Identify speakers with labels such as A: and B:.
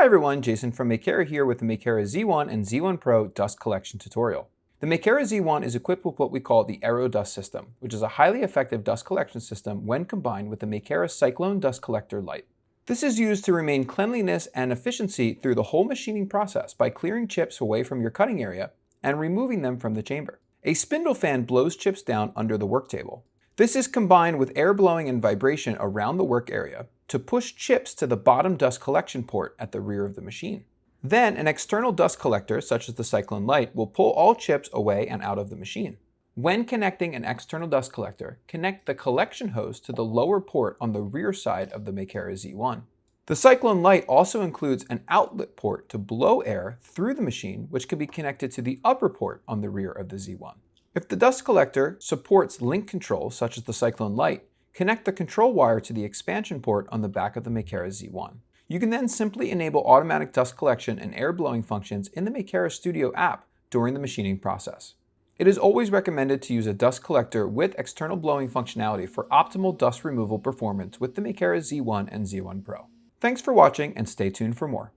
A: Hi everyone, Jason from Makera here with the Makera Z1 and Z1 Pro dust collection tutorial. The Makera Z1 is equipped with what we call the Aero Dust System, which is a highly effective dust collection system when combined with the Makera Cyclone Dust Collector Lite. This is used to remain cleanliness and efficiency through the whole machining process by clearing chips away from your cutting area and removing them from the chamber. A spindle fan blows chips down under the work table. This is combined with air blowing and vibration around the work area to push chips to the bottom dust collection port at the rear of the machine. Then an external dust collector, such as the Cyclone Lite, will pull all chips away and out of the machine. When connecting an external dust collector, connect the collection hose to the lower port on the rear side of the Makera Z1. The Cyclone Lite also includes an outlet port to blow air through the machine, which can be connected to the upper port on the rear of the Z1. If the dust collector supports link control, such as the Cyclone Lite, connect the control wire to the expansion port on the back of the Makera Z1. You can then simply enable automatic dust collection and air blowing functions in the Makera Studio app during the machining process. It is always recommended to use a dust collector with external blowing functionality for optimal dust removal performance with the Makera Z1 and Z1 Pro. Thanks for watching and stay tuned for more.